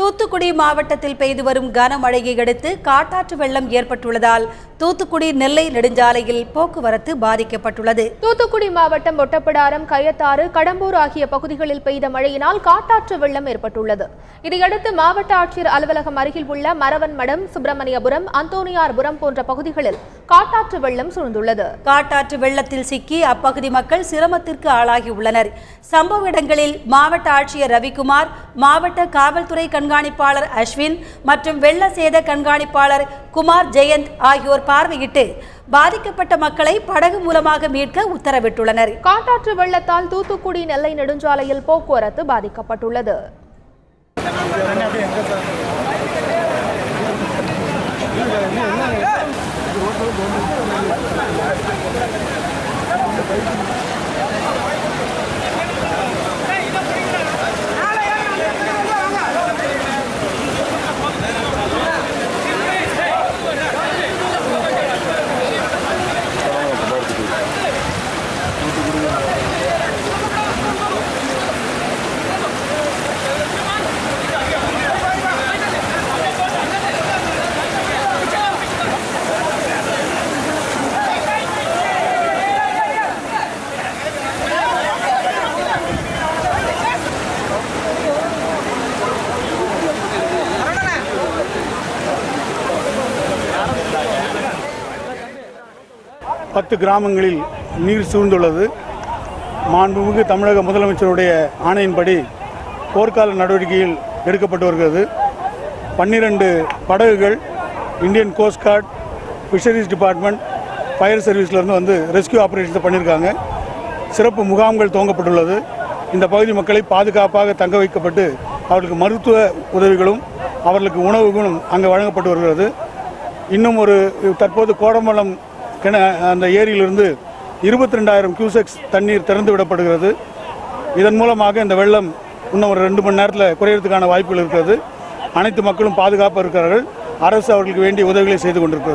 தூத்துக்குடி மாவட்டத்தில் பெய்து வரும் கனமழையை அடுத்து காட்டாற்று வெள்ளம் ஏற்பட்டுள்ளதால் தூத்துக்குடி நெல்லை நெடுஞ்சாலையில் போக்குவரத்து பாதிக்கப்பட்டுள்ளது. தூத்துக்குடி மாவட்டம் ஒட்டப்பிடாரம், கயத்தாறு, கடம்பூர் ஆகிய பகுதிகளில் பெய்த மழையினால் காட்டாற்று வெள்ளம் ஏற்பட்டுள்ளது. இதையடுத்து மாவட்ட ஆட்சியர் அலுவலகம் அருகில் உள்ள மரவன்மடம், சுப்பிரமணியபுரம், அந்தோனியார்புரம் போன்ற பகுதிகளில் காட்டாற்று வெள்ளம் சூழ்ந்துள்ளது. காட்டாற்று வெள்ளத்தில் சிக்கி அப்பகுதி மக்கள் சிரமத்திற்கு ஆளாகியுள்ளனர். சம்பவ இடங்களில் மாவட்ட ஆட்சியர் ரவிக்குமார், மாவட்ட காவல்துறை கண்காணிப்பாளர் அஸ்வின் மற்றும் வெள்ள சேத கண்காணிப்பாளர் குமார் ஜெயந்த் ஆகியோர் பார்வையிட்டு பாதிக்கப்பட்ட மக்களை படகு மூலமாக மீட்க உத்தரவிட்டுள்ளனர். காட்டாற்று வெள்ளத்தால் தூத்துக்குடி நெல்லை நெடுஞ்சாலையில் போக்குவரத்து பாதிக்கப்பட்டுள்ளது. பத்து கிராமங்களில் நீர் சூழ்ந்துள்ளது. மாண்புமிகு தமிழக முதலமைச்சருடைய ஆணையின்படி போர்க்கால நடவடிக்கையில் எடுக்கப்பட்டு வருகிறது. 12 படகுகள் Indian coast guard, fisheries department, fire சர்வீஸ்லேருந்து வந்து ரெஸ்கியூ ஆப்ரேஷன்ஸை பண்ணியிருக்காங்க. சிறப்பு முகாம்கள் துவங்கப்பட்டுள்ளது. இந்த பகுதி மக்களை பாதுகாப்பாக தங்க வைக்கப்பட்டு அவர்களுக்கு மருத்துவ உதவிகளும் அவர்களுக்கு உணவுகளும் அங்கே வழங்கப்பட்டு வருகிறது. இன்னும் தற்போது கோடமலம் அந்த ஏரியிலிருந்து 22,000 கியூசெக்ஸ் தண்ணீர் திறந்து விடப்படுகிறது. இதன் மூலமாக இந்த வெள்ளம் இன்னும் ஒரு 2 மணி நேரத்தில் குறையறதுக்கான வாய்ப்புகள் இருக்கிறது. அனைத்து மக்களும் பாதுகாப்பாக இருக்கிறார்கள். அரசு அவர்களுக்கு வேண்டிய உதவிகளை செய்து கொண்டிருக்கிறது.